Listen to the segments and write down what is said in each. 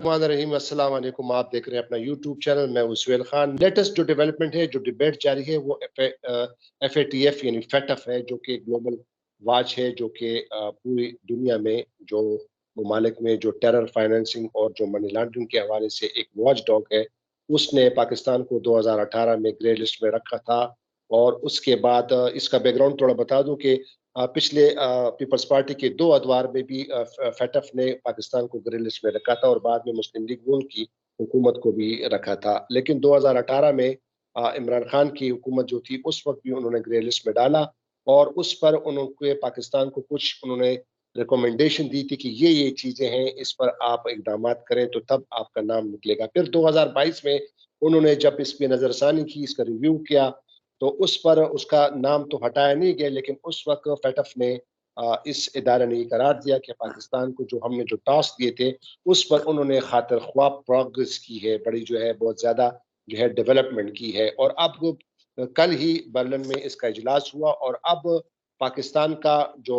रहीम अस्सलाम वालेकुम। आप देख रहे हैं अपना यूट्यूब चैनल। मैं हूं सुहेल खान। लेटेस्ट जो डेवलपमेंट है, जो डिबेट जारी है, वो FATF यानी फैटफ है, जो कि ग्लोबल वाच है, जो कि पूरी दुनिया में जो ममालिक में जो टेरर फाइनेंसिंग और जो मनी लॉन्ड्रिंग के हवाले से एक वॉच डॉग है, उसने पाकिस्तान को 2018 में ग्रे लिस्ट में रखा था। और उसके बाद इसका बैकग्राउंड थोड़ा बता दूं कि पिछले पीपल्स पार्टी के दो अदवार में भी फैटफ ने पाकिस्तान को ग्रे लिस्ट में रखा था और बाद में मुस्लिम लीग नून की हुकूमत को भी रखा था। लेकिन 2018 में इमरान खान की हुकूमत जो थी, उस वक्त भी उन्होंने ग्रे लिस्ट में डाला और उस पर उन्होंने पाकिस्तान को कुछ उन्होंने रिकमेंडेशन दी थी कि ये चीजें हैं, इस पर आप इकदाम करें तो तब आपका नाम निकलेगा। फिर 2022 में उन्होंने जब इस पर नजरसानी की, इसका रिव्यू किया, तो उस पर उसका नाम तो हटाया नहीं गया, लेकिन उस वक्त फैटफ ने इस इदारे ने करार दिया कि पाकिस्तान को जो हमने जो टास्क दिए थे, उस पर उन्होंने खातिर ख्वाह प्रोग्रेस की है, बड़ी जो है बहुत ज्यादा जो है डेवलपमेंट की है। और अब कल ही बर्लिन में इसका इजलास हुआ और अब पाकिस्तान का जो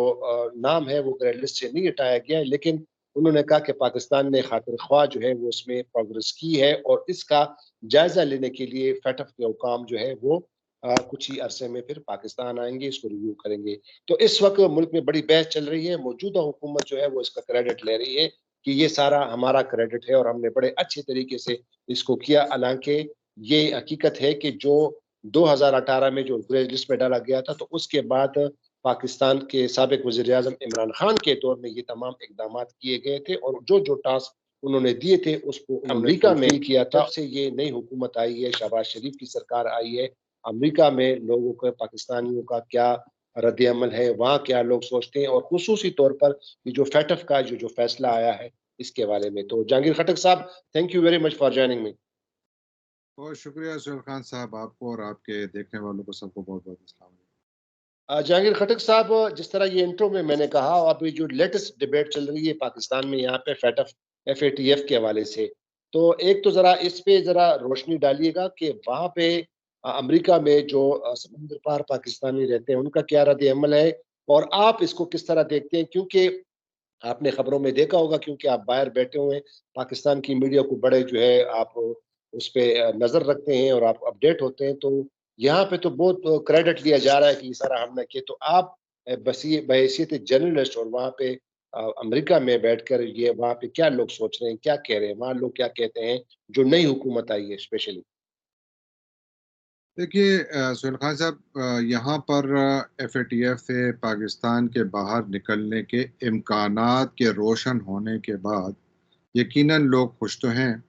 नाम है वो ग्रे लिस्ट से नहीं हटाया गया है, लेकिन उन्होंने कहा कि पाकिस्तान ने खातिर ख्वाह जो है वो उसमें प्रोग्रेस की है और इसका जायजा लेने के लिए फैटफ के हुकाम जो है वो कुछ ही अरसे में फिर पाकिस्तान आएंगे, इसको रिव्यू करेंगे। तो इस वक्त मुल्क में बड़ी बहस चल रही है। मौजूदा हुकूमत जो है वो इसका क्रेडिट ले रही है कि ये सारा हमारा क्रेडिट है और हमने बड़े अच्छे तरीके से इसको किया। हालांकि ये हकीकत है कि जो 2018 में जो ग्रे लिस्ट में डाला गया था, तो उसके बाद पाकिस्तान के साबिक वजीर आजम इमरान खान के दौर में ये तमाम इकदाम किए गए थे और जो जो टास्क उन्होंने दिए थे उसको अमरीका में किया था। से ये नई हुकूमत आई है, शहबाज शरीफ की सरकार आई है। अमेरिका में लोगों का, पाकिस्तानियों का क्या रद्द अमल है, वहाँ क्या लोग सोचते हैं, और खुसूसी तौर पर ये जो फैटफ का जो जो फैसला आया है इसके बारे में। तो जहांगीर खटक साहब, thank you very much for joining me. बहुत शुक्रिया सुहेल खान साहब, आपको और आपके देखने वालों को सबको बहुत बहुत अस्सलाम जहांगीर खटक साहब, जिस तरह ये इंट्रो में मैंने कहा, अभी जो लेटेस्ट डिबेट चल रही है पाकिस्तान में यहाँ पे फैटफ FATF के हवाले से, तो एक तो जरा इस पे जरा रोशनी डालिएगा कि वहां पे अमेरिका में जो समुद्र पार पाकिस्तानी रहते हैं उनका क्या रद्द अमल है और आप इसको किस तरह देखते हैं, क्योंकि आपने खबरों में देखा होगा, क्योंकि आप बाहर बैठे हुए हैं, पाकिस्तान की मीडिया को बड़े जो है आप उस पे नजर रखते हैं और आप अपडेट होते हैं। तो यहाँ पे तो बहुत क्रेडिट लिया जा रहा है कि ये सारा हमने किया। तो आप बसी बहैसियत जर्नलिस्ट और वहाँ पे अमेरिका में बैठकर ये वहाँ पे क्या लोग सोच रहे हैं, क्या कह रहे हैं, वहाँ लोग क्या कहते हैं जो नई हुकूमत आई है स्पेशली। देखिए सुहेल खान साहब, यहाँ पर FATF से पाकिस्तान के बाहर निकलने के इम्कानात के रोशन होने के बाद यकीनन लोग खुश तो हैं।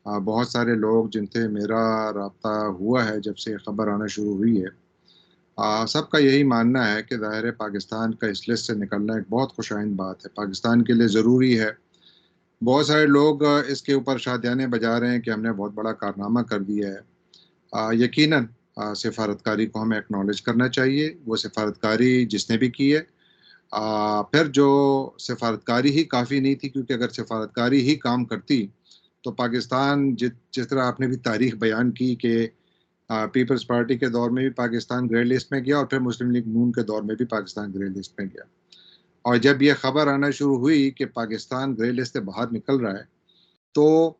बहुत सारे लोग जिनसे मेरा रब्ता हुआ है जब से खबर आना शुरू हुई है, सबका यही मानना है कि ज़ाहिर है पाकिस्तान का इस लिस्ट से निकलना एक बहुत खुशाइंद बात है, पाकिस्तान के लिए ज़रूरी है। बहुत सारे लोग इसके ऊपर शादियाने बजा रहे हैं कि हमने बहुत बड़ा कारनामा कर दिया है। यकीनन सिफारतकारी को हमें एक्नॉलेज करना चाहिए, वो सिफारतकारी जिसने भी की है। फिर जो सिफारतकारी ही काफ़ी नहीं थी, क्योंकि अगर सिफारतकारी ही काम करती तो पाकिस्तान जिस तरह आपने भी तारीख बयान की कि पीपल्स पार्टी के दौर में भी पाकिस्तान ग्रे लिस्ट में गया और फिर मुस्लिम लीग नून के दौर में भी पाकिस्तान ग्रे लिस्ट में गया। और जब ये खबर आना शुरू हुई कि पाकिस्तान ग्रे लिस्ट से बाहर निकल रहा है, तो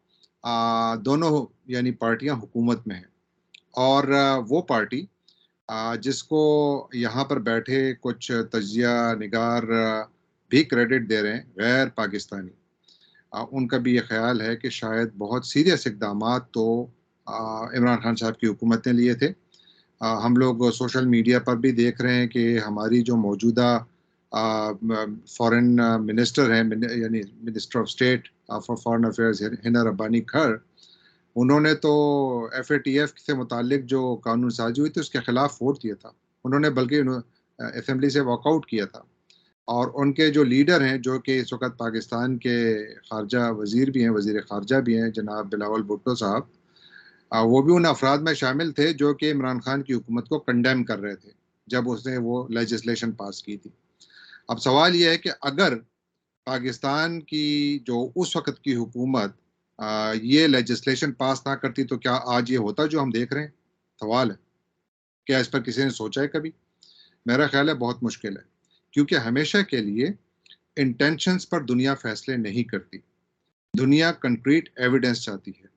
दोनों यानी पार्टियां हुकूमत में हैं। और वो पार्टी जिसको यहाँ पर बैठे कुछ तजिया निगार भी क्रेडिट दे रहे हैं, गैर पाकिस्तानी, उनका भी ये ख्याल है कि शायद बहुत सीरियस इकदामात तो इमरान खान साहब की हुकूमत ने लिए थे। हम लोग सोशल मीडिया पर भी देख रहे हैं कि हमारी जो मौजूदा फॉरेन मिनिस्टर हैं, यानी minister of state for foreign affairs Hina Rabbani खर, उन्होंने तो FATF से मुतालिक जो कानून साजी हुई थी उसके खिलाफ वोट दिया था। उन्होंने बल्कि असेंबली से वॉकआउट किया था। और उनके जो लीडर हैं, जो कि इस वक्त पाकिस्तान के खारजा वजीर भी हैं, वजीर खारजा भी हैं, जनाब बिलावल भुट्टो साहब, वो भी उन अफराद में शामिल थे जो कि इमरान खान की हुकूमत को कंडेम कर रहे थे जब उसने वो लेजिस्लेशन पास की थी। अब सवाल ये है कि अगर पाकिस्तान की जो उस वक़्त की हुकूमत ये लेजिस्लेशन पास ना करती तो क्या आज ये होता जो हम देख रहे हैं? सवाल है। क्या इस पर किसी ने सोचा है कभी? मेरा ख़्याल है बहुत मुश्किल है, क्योंकि हमेशा के लिए इंटेंशंस पर दुनिया फ़ैसले नहीं करती। दुनिया कंक्रीट एविडेंस चाहती है।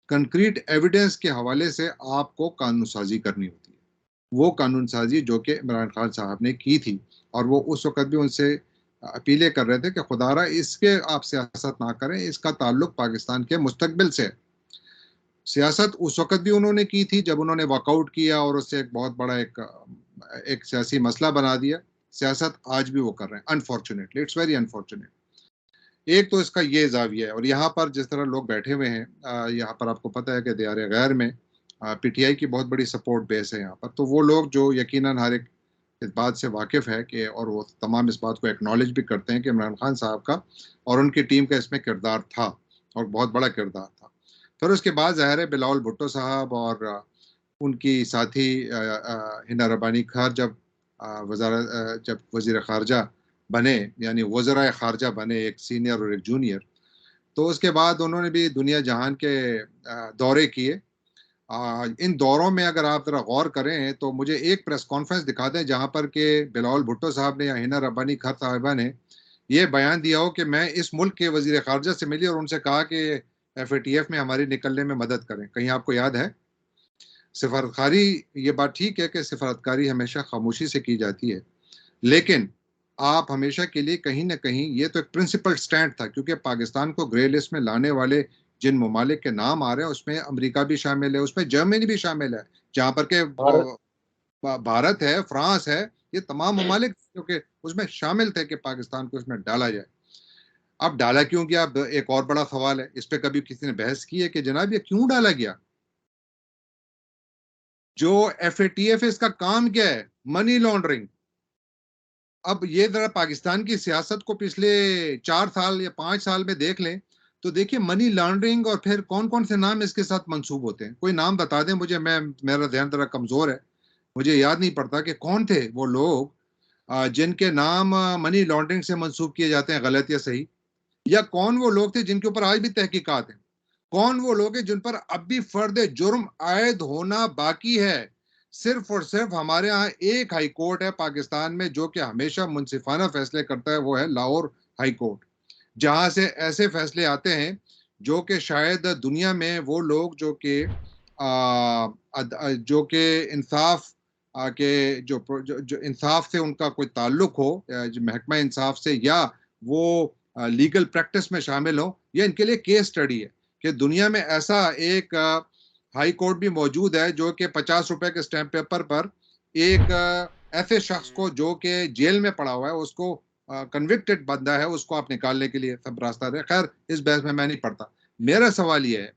कंक्रीट एविडेंस के हवाले से आपको कानून साजी करनी होती है। वो कानून साजी जो कि इमरान खान साहब ने की थी, और वो उस वक़्त भी उनसे अपीलें कर रहे थे कि खुदारा इसके आप सियासत ना करें, इसका ताल्लुक पाकिस्तान के मुस्तकबिल से है। सियासत उस वक़्त भी उन्होंने की थी जब उन्होंने वॉकआउट किया और उससे एक बहुत बड़ा एक सियासी मसला बना दिया। सियासत आज भी वो कर रहे हैं, अनफॉर्चुनेटली, इट्स वेरी अनफॉर्चुनेट। एक तो इसका ये ज़ाविया है, और यहाँ पर जिस तरह लोग बैठे हुए हैं, यहाँ पर आपको पता है कि दियार गैर में पीटीआई की बहुत बड़ी सपोर्ट बेस है यहाँ पर। तो वो लोग जो यकीनन हर एक इस बात से वाकिफ़ है कि, और वो तमाम इस बात को एक्नॉलेज भी करते हैं कि इमरान खान साहब का और उनकी टीम का इसमें किरदार था, और बहुत बड़ा किरदार था। फिर उसके बाद ज़ाहिर है बिलावल भुट्टो साहब और उनकी साथी हिना रब्बानी खार जब जब वज़ीर ख़ारजा बने, यानी वज़राए ख़ारजा बने, एक सीनियर और एक जूनियर, तो उसके बाद उन्होंने भी दुनिया जहान के दौरे किए। इन दौरों में अगर आप ज़रा गौर करें तो मुझे एक प्रेस कॉन्फ्रेंस दिखा दें जहाँ पर के बिलावल भुट्टो साहब ने या हिना रब्बानी खार साहिबा ने ये बयान दिया हो कि मैं इस मुल्क के वज़ीर ख़ारजा से मिली और उनसे कहा कि एफएटीएफ में हमारी निकलने में मदद करें। कहीं आपको याद है? सिफारतकारी, ये बात ठीक है कि सिफारतकारी हमेशा खामोशी से की जाती है, लेकिन आप हमेशा के लिए कहीं न कहीं, ये तो एक प्रिंसिपल स्टैंड था, क्योंकि पाकिस्तान को ग्रे लिस्ट में लाने वाले जिन ममालिक के नाम आ रहे हैं उसमें अमेरिका भी शामिल है, उसमें जर्मनी भी शामिल है, जहाँ पर के भारत भारत है, फ्रांस है, ये तमाम ममालिक क्योंकि उसमें शामिल थे कि पाकिस्तान को उसमें डाला जाए। अब डाला क्यों गया? अब एक और बड़ा सवाल है, इस पे कभी किसी ने बहस की है कि जनाब ये क्यों डाला गया? जो एफएटीएफ है इसका काम क्या है? Money laundering. अब ये जरा पाकिस्तान की सियासत को पिछले 4 साल या 5 साल में देख लें, तो देखिए मनी लॉन्ड्रिंग और फिर कौन-कौन से नाम इसके साथ मंसूब होते हैं। कोई नाम बता दें मुझे, मेरा ज़हन ज़रा कमज़ोर है। मुझे याद नहीं पड़ता कि कौन थे वो लोग जिनके नाम मनी लॉन्ड्रिंग से मंसूब किए जाते हैं, गलत या सही? या कौन वो लोग थे जिनके ऊपर आज भी तहकीकात है? कौन वो लोग हैं जिन पर अब भी फर्द जुर्म आयद होना बाकी है? सिर्फ और सिर्फ हमारे यहाँ एक हाई कोर्ट है पाकिस्तान में जो कि हमेशा मुनसिफाना फैसले करता है, वो है लाहौर हाई कोर्ट, जहाँ से ऐसे फैसले आते हैं जो कि शायद दुनिया में वो लोग जो कि जो कि इंसाफ के जो इंसाफ से उनका कोई ताल्लुक हो, जो महकमा इंसाफ से, या वो लीगल प्रैक्टिस में शामिल हो, ये इनके लिए केस स्टडी है कि दुनिया में ऐसा एक हाई कोर्ट भी मौजूद है जो कि 50 रुपए के स्टैंप पेपर पर एक ऐसे शख्स को जो कि जेल में पड़ा हुआ है, उसको कन्विक्टेड बंदा है, उसको आप निकालने के लिए सब रास्ता दे। खैर, इस बहस में मैं नहीं पड़ता। मेरा सवाल ये है,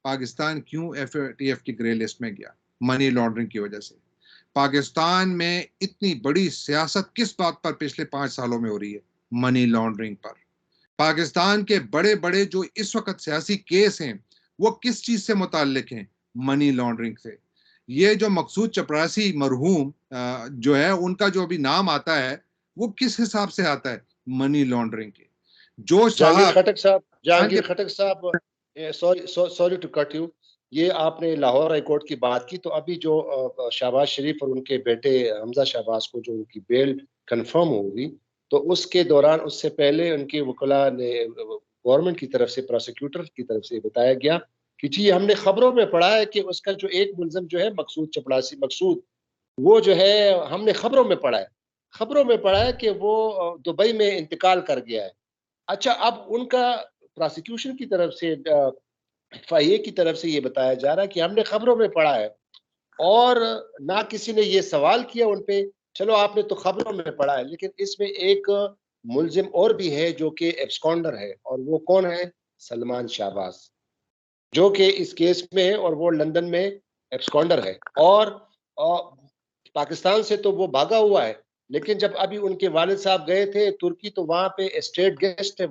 पाकिस्तान क्यों एफएटीएफ की ग्रे लिस्ट में गया? मनी लॉन्ड्रिंग की वजह से। पाकिस्तान में इतनी बड़ी सियासत किस बात पर पिछले 5 सालों में हो रही है? मनी लॉन्ड्रिंग पर। पाकिस्तान के बड़े-बड़े जो इस वक़्त सियासी केस हैं, वो किस चीज़ से मुताल्लिक हैं? मनी लॉन्ड्रिंग से। ये जो मकसूद चपरासी मरहूम जो है, उनका जो अभी नाम आता है, वो किस हिसाब से आता है? मनी लॉन्ड्रिंग के। जो साहब पाकिस्तान के जहांगीर खटक साहब, सॉरी टू कट यू। ये आपने लाहौर हाई कोर्ट की बात की, तो अभी जो शहबाज शरीफ और उनके बेटे हमजा शहबाज को जो उनकी बेल कंफर्म होगी, तो उसके दौरान, उससे पहले उनके वकला ने गवर्नमेंट की तरफ से, प्रोसिक्यूटर की तरफ से बताया गया कि जी हमने खबरों में पढ़ा है कि उसका जो एक मुलजम जो है मकसूद चपड़ासी मकसूद, वो जो है हमने खबरों में पढ़ा है, खबरों में पढ़ा है कि वो दुबई में इंतकाल कर गया है। अच्छा, अब उनका प्रोसिक्यूशन की तरफ से, एफआईए की तरफ से ये बताया जा रहा है कि हमने खबरों में पढ़ा है, और ना किसी ने ये सवाल किया उन पे। चलो, आपने तो खबरों में पढ़ा है, लेकिन इसमें एक मुलजिम और भी है जो कि एब्सकॉन्डर है, और वो कौन है? सलमान शाहबाज, जो कि इस केस में है, और वो लंदन में एब्सकॉन्डर है, और पाकिस्तान से तो वो भागा हुआ है, लेकिन जब अभी उनके वालिद साहब गए थे तुर्की, तो वहाँ पे स्टेट गेस्ट है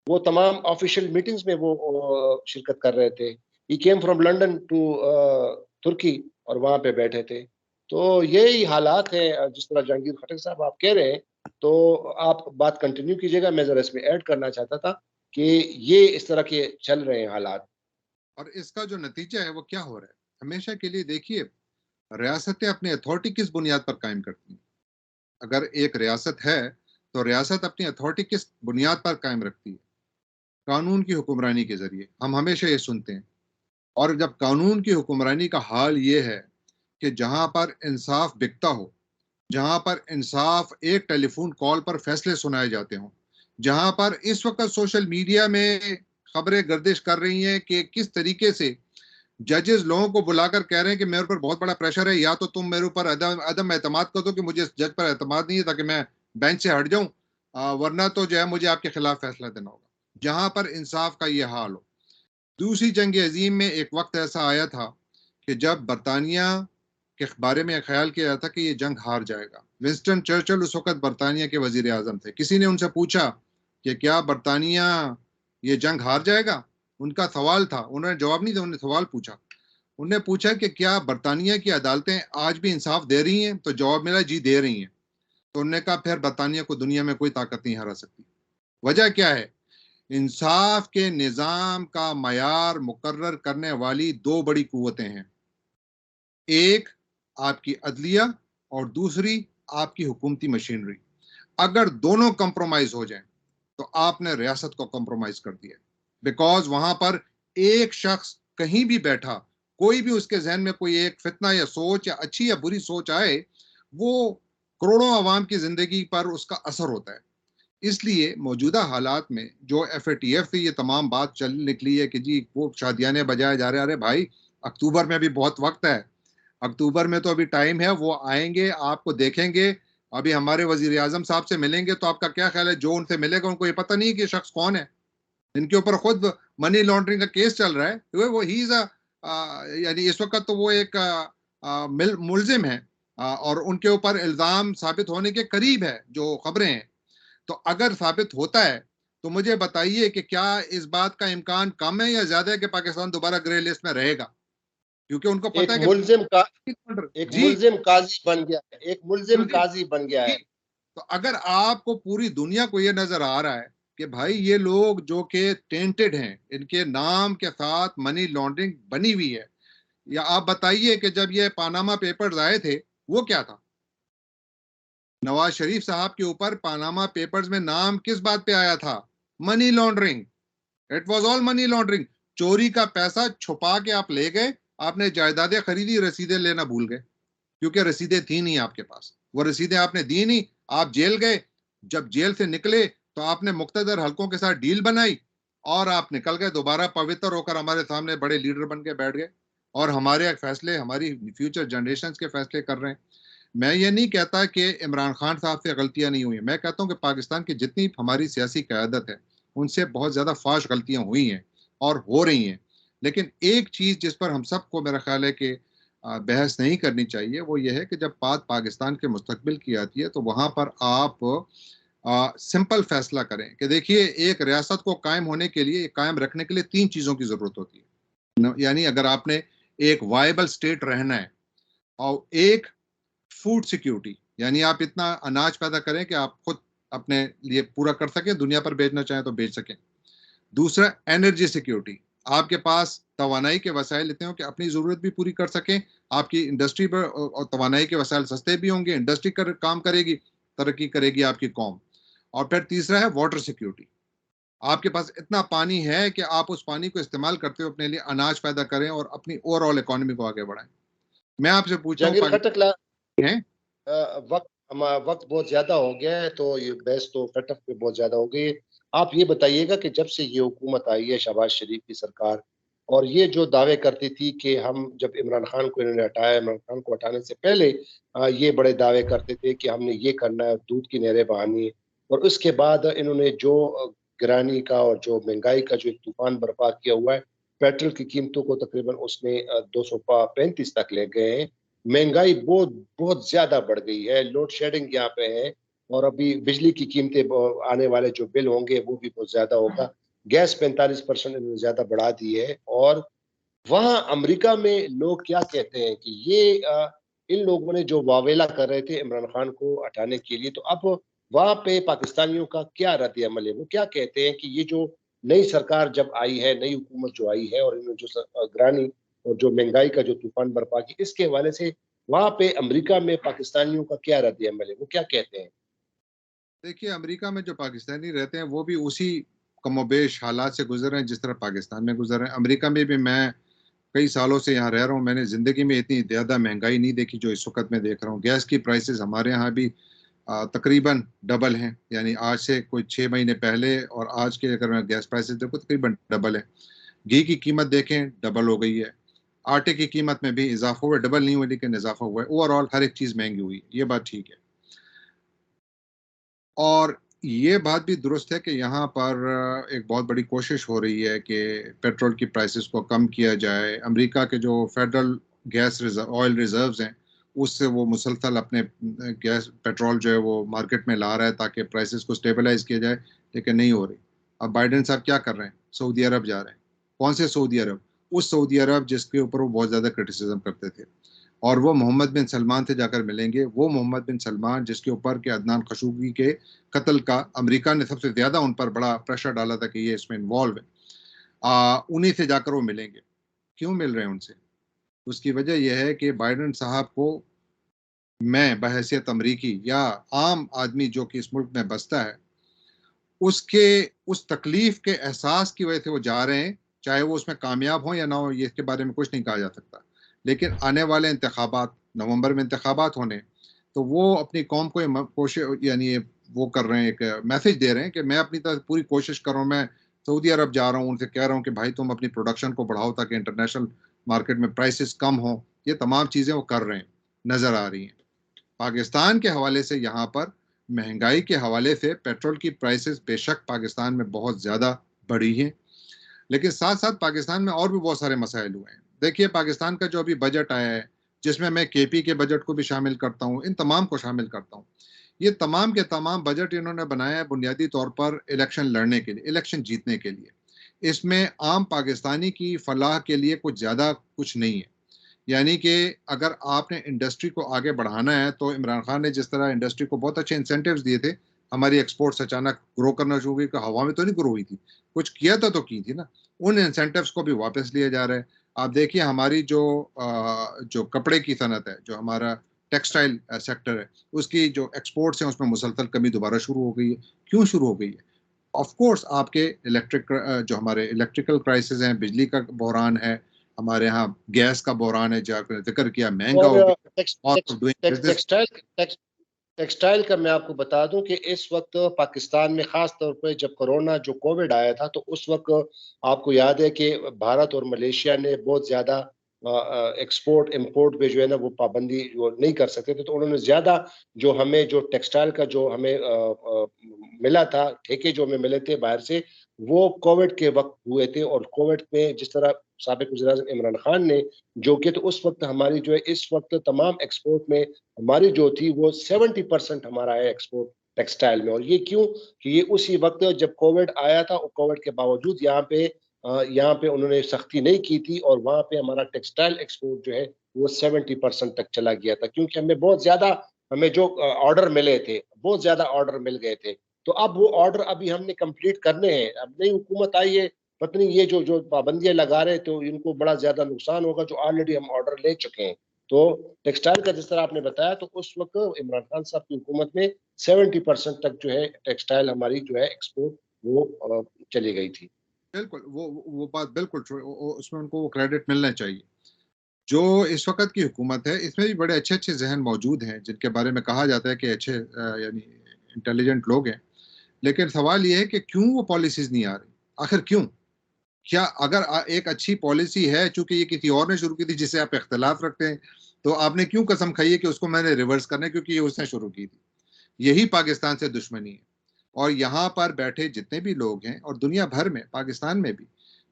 वो तमाम ऑफिशियल मीटिंग्स में वो शिरकत कर रहे थे। ही केम फ्रॉम लंदन टू तुर्की, और वहाँ पे बैठे थे। तो यही हालात है, जिस तरह जहांगीर खटक साहब आप कह रहे हैं, तो आप बात कंटिन्यू कीजिएगा। मैं ज़रा इसमें ऐड करना चाहता था कि ये इस तरह के चल रहे हैं हालात। और इसका जो नतीजा है वो क्या हो रहा है? हमेशा के लिए देखिए, रियासतें अपनी अथॉरिटी किस बुनियाद पर कायम करती हैं? अगर एक रियासत है, तो रियासत अपनी अथॉरिटी किस बुनियाद पर कायम रखती है? कानून की हुक्मरानी के ज़रिए। हम हमेशा ये सुनते हैं, और जब कानून की हुक्मरानी का हाल ये है कि जहाँ पर इंसाफ बिकता हो, जहाँ पर इंसाफ एक टेलीफ़ोन कॉल पर फैसले सुनाए जाते हों, जहाँ पर इस वक़्त सोशल मीडिया में खबरें गर्दिश कर रही हैं कि किस तरीके से जजेस लोगों को बुलाकर कह रहे हैं कि मेरे ऊपर बहुत बड़ा प्रेशर है, या तो तुम मेरे ऊपर अदम अदम एतमाद कर दो कि मुझे इस जज पर एतमाद नहीं है ताकि मैं बेंच से हट जाऊं, वरना तो जो है मुझे आपके खिलाफ फैसला देना होगा। जहां पर इंसाफ का ये हाल हो। दूसरी जंग अजीम में एक वक्त ऐसा आया था कि जब बरतानिया के बारे में ख्याल किया जाता कि ये जंग हार जाएगा। विंस्टन चर्चिल उस वक्त बरतानिया के वजीर आजम थे। किसी ने उनसे पूछा कि क्या बरतानिया ये जंग हार जाएगा? उनका सवाल था, उन्होंने जवाब नहीं दिया, उन्होंने सवाल पूछा। उनने पूछा कि क्या बरतानिया की अदालतें आज भी इंसाफ दे रही हैं? तो जवाब मिला, जी दे रही हैं। तो उन्होंने कहा फिर बरतानिया को दुनिया में कोई ताकत नहीं हरा सकती। वजह क्या है? इंसाफ के निज़ाम का मयार मुकर्रर करने वाली दो बड़ी कुव्वतें हैं। एक आपकी अदलिया, और दूसरी आपकी हुकूमती मशीनरी। अगर दोनों कंप्रोमाइज हो जाएं, तो आपने रियासत को कंप्रोमाइज कर दिया। बिकॉज वहां पर एक शख्स कहीं भी बैठा, कोई भी उसके जहन में कोई एक फितना या सोच या अच्छी या बुरी सोच आए, वो करोड़ों अवाम की जिंदगी पर उसका असर होता है। इसलिए मौजूदा हालात में जो FATF से ये तमाम बात चल निकली है कि जी वो शादियाने बजाए जा रहे हैं, अरे भाई अक्टूबर में अभी बहुत वक्त है, अक्टूबर में तो अभी टाइम है, वो आएंगे, आपको देखेंगे। अभी हमारे वजीर आजम साहब से मिलेंगे तो आपका क्या ख्याल है, जो उनसे मिलेगा उनको ये पता नहीं है कि शख्स कौन है। इनके ऊपर खुद मनी लॉन्ड्रिंग का केस चल रहा है। वो ही इज यानी इस वक्त तो वो एक मुलजिम है, और उनके ऊपर इल्जाम साबित होने के करीब है जो खबरें हैं। तो अगर साबित होता है तो मुझे बताइए कि क्या इस बात का इम्कान कम है या ज्यादा है कि पाकिस्तान दोबारा ग्रे लिस्ट में रहेगा? क्योंकि उनको पता एक है कि मुल्जिम का एक जी मुल्जिम काजी बन गया है, एक मुल्जिम मुलजिम काजी बन गया जी। है। तो अगर आपको पूरी दुनिया को ये नजर आ रहा है कि भाई ये लोग जो कि टेंटेड हैं, इनके नाम के साथ मनी लॉन्ड्रिंग बनी हुई है, या आप बताइए कि जब ये पानामा पेपर्स आए थे, वो क्या था? नवाज शरीफ साहब के ऊपर पानामा पेपर्स में नाम किस बात पे आया था? Money laundering. It was all money laundering. चोरी का पैसा छुपा के आप ले गए, आपने जायदादें खरीदी, रसीदें लेना भूल गए, क्योंकि रसीदें थी नहीं आपके पास, वो रसीदें आपने दी नहीं, आप जेल गए। जब जेल से निकले तो आपने मुक्तदर हलकों के साथ डील बनाई, और आप निकल गए दोबारा पवित्र होकर हमारे सामने बड़े लीडर बन के बैठ गए, और हमारे फैसले, हमारी फ्यूचर जनरेशन के फैसले कर रहे हैं। मैं ये नहीं कहता कि इमरान खान साहब से गलतियां नहीं हुई, मैं कहता हूं कि पाकिस्तान की जितनी हमारी सियासी क़यादत है, उनसे बहुत ज़्यादा फाश गलतियां हुई हैं और हो रही हैं। लेकिन एक चीज़ जिस पर हम सबको मेरा ख्याल है कि बहस नहीं करनी चाहिए, वो ये है कि जब बात पाकिस्तान के मुस्तकबिल की आती है तो वहाँ पर आप सिंपल फैसला करें कि देखिए, एक रियासत को कायम होने के लिए, कायम रखने के लिए 3 चीज़ों की ज़रूरत होती है। यानी अगर आपने एक वायबल स्टेट रहना है, और एक फूड सिक्योरिटी, यानी आप इतना अनाज पैदा करें कि आप खुद अपने लिए पूरा कर सकें, दुनिया पर बेचना चाहें तो बेच सकें। दूसरा, एनर्जी सिक्योरिटी, आपके पास तवानाई के वसाइल इतने हो कि अपनी ज़रूरत भी पूरी कर सकें, आपकी इंडस्ट्री पर और तवानाई के वसाइल सस्ते भी होंगे, इंडस्ट्री काम करेगी, तरक्की करेगी आपकी कौम। और फिर तीसरा है वाटर सिक्योरिटी, आपके पास इतना पानी है कि आप उस पानी को इस्तेमाल करते हुए अपने लिए अनाज पैदा करें और अपनी ओवरऑल इकोनॉमी को आगे बढ़ाएं। मैं आपसे पूछता हूँ, जहांगीर पाकिस्तान खटकला, है। वक्त बहुत ज्यादा हो गया है, तो ये बहस तो कटअफ पे बहुत ज्यादा हो गई है। आप ये बताइएगा कि जब से ये हुकूमत आई है, शहबाज शरीफ की सरकार, और ये जो दावे करती थी कि हम, जब इमरान खान को इन्होंने हटाया, इमरान खान को हटाने से पहले ये बड़े दावे करते थे कि हमने ये करना है, दूध की नहरें बहानी है। और उसके बाद इन्होंने जो गिरानी का और जो महंगाई का जो एक तूफान बर्पा किया हुआ है, पेट्रोल की कीमतों को तकरीबन उसने 235 तक ले गए हैं। महंगाई बहुत बहुत ज्यादा बढ़ गई है, लोड शेडिंग यहाँ पे है, और अभी बिजली की कीमतें आने वाले जो बिल होंगे वो भी बहुत ज्यादा होगा। गैस 45% इन्होंने ज्यादा बढ़ा दी है। और वहाँ अमेरिका में लोग क्या कहते हैं कि ये इन लोगों ने जो वावेला कर रहे थे इमरान खान को हटाने के लिए, तो अब वहाँ पे पाकिस्तानियों का क्या रद्द अमल है? वो क्या कहते हैं कि ये जो नई सरकार जब आई है, नई हुकूमत जो आई है, और इन्होंने जो अगरानी और जो महंगाई का जो तूफान बर्पा की, इसके हवाले से वहाँ पे अमेरिका में पाकिस्तानियों का क्या रद्द अमल है? वो क्या कहते हैं? देखिए, अमेरिका में जो पाकिस्तानी रहते हैं वो भी उसी कमोबेश हालात से गुजर रहे हैं जिस तरह पाकिस्तान में गुजर रहे हैं। अमेरिका में भी मैं कई सालों से यहाँ रह रहा हूँ, मैंने ज़िंदगी में इतनी ज़्यादा महंगाई नहीं देखी जो इस वक़्त मैं देख रहा हूँ। गैस की प्राइसेस हमारे यहाँ भी तकरीबन डबल हैं, यानी आज से कोई 6 महीने पहले और आज के अगर मैं गैस प्राइसेस देखूँ तकरीबन डबल है। घी की कीमत देखें डबल हो गई है। आटे की कीमत में भी इज़ाफ़ा हुआ है, डबल नहीं हुआ लेकिन इज़ाफ़ा हुआ है। ओवरऑल हर एक चीज़ महँगी हुई है, ये बात ठीक है। और ये बात भी दुरुस्त है कि यहाँ पर एक बहुत बड़ी कोशिश हो रही है कि पेट्रोल की प्राइसेस को कम किया जाए। अमेरिका के जो federal gas reserve oil reserves हैं, उससे वो मुसलसल अपने गैस पेट्रोल जो है वो मार्केट में ला रहा है ताकि प्राइसेस को स्टेबलाइज़ किया जाए, लेकिन नहीं हो रही। अब बाइडेन साहब क्या कर रहे हैं? सऊदी अरब जा रहे हैं। कौन से सऊदी अरब? उस सऊदी अरब जिसके ऊपर वो बहुत ज़्यादा क्रिटिसिज़्म करते थे। और वो मोहम्मद बिन सलमान से जाकर मिलेंगे, वो मोहम्मद बिन सलमान जिसके ऊपर के अदनान खशोगी के कत्ल का अमेरिका ने सबसे ज़्यादा उन पर बड़ा प्रेशर डाला था कि ये इसमें इन्वॉल्व है। उन्हीं से जाकर वो मिलेंगे। क्यों मिल रहे हैं उनसे? उसकी वजह ये है कि बाइडेन साहब को मैं बहैसियत अमरीकी या आम आदमी जो कि इस मुल्क में बसता है, उसके उस तकलीफ़ के एहसास की वजह से वो जा रहे हैं, चाहे वो उसमें कामयाब हों या ना हों, ये इसके बारे में कुछ नहीं कहा जा सकता। लेकिन आने वाले इंतखाबात, नवंबर में इंतखाबात होने हैं, तो वो अपनी कौम को ये यानी वो कर रहे हैं, एक मैसेज दे रहे हैं कि मैं अपनी तरफ से पूरी कोशिश कर रहा हूँ, मैं सऊदी अरब जा रहा हूँ, उनसे कह रहा हूँ कि भाई तुम अपनी प्रोडक्शन को बढ़ाओ ताकि इंटरनेशनल मार्केट में प्राइसेस कम हों। ये तमाम चीज़ें वो कर रहे हैं, नज़र आ रही हैं। पाकिस्तान के हवाले से यहाँ पर महंगाई के हवाले से पेट्रोल की प्राइसेस बेशक पाकिस्तान में बहुत ज़्यादा बढ़ी हैं, लेकिन साथ-साथ पाकिस्तान में और भी बहुत सारे मसाइल हुए हैं। देखिए पाकिस्तान का जो अभी बजट आया है, जिसमें मैं केपी के बजट को भी शामिल करता हूँ, इन तमाम को शामिल करता हूँ। ये तमाम के तमाम बजट इन्होंने बनाया है बुनियादी तौर पर इलेक्शन लड़ने के लिए, इलेक्शन जीतने के लिए। इसमें आम पाकिस्तानी की फलाह के लिए कुछ ज़्यादा कुछ नहीं है। यानी कि अगर आपने इंडस्ट्री को आगे बढ़ाना है, तो इमरान खान ने जिस तरह इंडस्ट्री को बहुत अच्छे इंसेंटिव्स दिए थे, हमारी एक्सपोर्ट्स अचानक ग्रो करना शुरू हुई, हवा में तो नहीं ग्रो हुई थी, कुछ किया था तो की थी ना। उन इंसेंटिव्स को भी वापस लिया जा रहा है। आप देखिए हमारी जो कपड़े की सनत है, जो हमारा टेक्सटाइल सेक्टर है, उसकी जो एक्सपोर्ट्स हैं, उसमें मुसलसल कमी दोबारा शुरू हो गई है। क्यों शुरू हो गई है? ऑफ कोर्स आपके जो हमारे इलेक्ट्रिकल प्राइसेज़ हैं, बिजली का बहरान है, हमारे यहाँ गैस का बहरान है, जो आपने ज़िक्र किया, महँगा और हो गया, tax cost tax of doing tax business. Textile टेक्स टेक्सटाइल का मैं आपको बता दूं कि इस वक्त पाकिस्तान में खास तौर पे जब कोरोना जो कोविड आया था, तो उस वक्त आपको याद है कि भारत और मलेशिया ने बहुत ज्यादा एक्सपोर्ट इंपोर्ट पे जो है ना वो पाबंदी वो नहीं कर सकते थे, तो उन्होंने ज्यादा जो हमें जो टेक्सटाइल का जो हमें मिला था, ठेके जो हमें मिले थे बाहर से, वो कोविड के वक्त हुए थे। और कोविड में जिस तरह साबिक वज़ीर-ए-आज़म इमरान खान ने जो कि, तो उस वक्त हमारी जो है इस वक्त तमाम एक्सपोर्ट में हमारी जो थी वो 70% हमारा है एक्सपोर्ट टेक्सटाइल में। और ये क्यों कि ये उसी वक्त जब कोविड आया था और कोविड के बावजूद यहाँ पे उन्होंने सख्ती नहीं की थी, और वहाँ पे हमारा टेक्सटाइल एक्सपोर्ट जो है वो 70% तक चला गया था, क्योंकि हमें बहुत ज्यादा हमें जो ऑर्डर मिले थे, बहुत ज्यादा ऑर्डर मिल गए थे। तो अब वो ऑर्डर अभी हमने कंप्लीट करने हैं। अब नई हुकूमत आई है, पता नहीं ये जो जो पाबंदियां लगा रहे, तो इनको बड़ा ज्यादा नुकसान होगा, जो ऑलरेडी हम ऑर्डर ले चुके हैं। तो टेक्सटाइल का जिस तरह आपने बताया, तो उस वक्त इमरान खान साहब की हुकूमत में 70% तक जो है टेक्सटाइल हमारी जो है एक्सपोर्ट वो चली गई थी। बिल्कुल, वो बात बिल्कुल ट्रू, उसमें उनको वो क्रेडिट मिलना चाहिए। जो इस वक़्त की हुकूमत है, इसमें भी बड़े अच्छे-अच्छे ज़हन मौजूद हैं, जिनके बारे में कहा जाता है कि अच्छे यानी इंटेलिजेंट लोग हैं। लेकिन सवाल ये है कि क्यों वो पॉलिसीज़ नहीं आ रही? आखिर क्यों? क्या अगर एक अच्छी पॉलिसी है, चूँकि ये किसी और ने शुरू की थी जिससे आप इख्तिलाफ़ रखते हैं, तो आपने क्यों कसम खाई है कि उसको मैंने रिवर्स करना है क्योंकि ये उसने शुरू की थी। यही पाकिस्तान से दुश्मनी है। और यहाँ पर बैठे जितने भी लोग हैं और दुनिया भर में, पाकिस्तान में भी,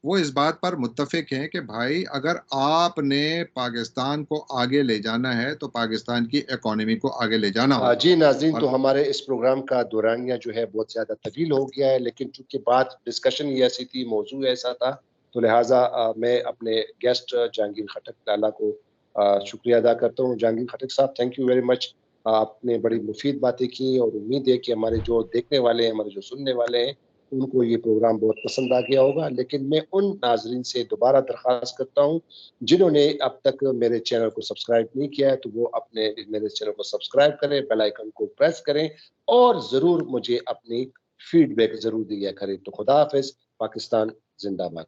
वो इस बात पर मुत्तफ़िक हैं कि भाई अगर आपने पाकिस्तान को आगे ले जाना है, तो पाकिस्तान की इकॉनमी को आगे ले जाना होगा। जी नाज़रीन, तो और हमारे इस प्रोग्राम का दौरानिया जो है बहुत ज़्यादा तवील हो गया है, लेकिन चूँकि बात डिस्कशन ही ऐसी थी, मौज़ू ऐसा था, तो लिहाज़ा मैं अपने गेस्ट जहांगीर खटक ताला को शुक्रिया अदा करता हूँ। जहांगीर खटक साहब, थैंक यू वेरी मच। आपने बड़ी मुफ़ीद बातें की, और उम्मीद है कि हमारे जो देखने वाले हैं, हमारे जो सुनने वाले हैं, उनको ये प्रोग्राम बहुत पसंद आ गया होगा। लेकिन मैं उन नाज़रीन से दोबारा दरख्वास्त करता हूँ, जिन्होंने अब तक मेरे चैनल को सब्सक्राइब नहीं किया है, तो वो अपने मेरे चैनल को सब्सक्राइब करें, बेल आइकन को प्रेस करें, और ज़रूर मुझे अपनी फीडबैक ज़रूर दिया करें। तो खुदा हाफ़िज़, पाकिस्तान ज़िंदाबाद।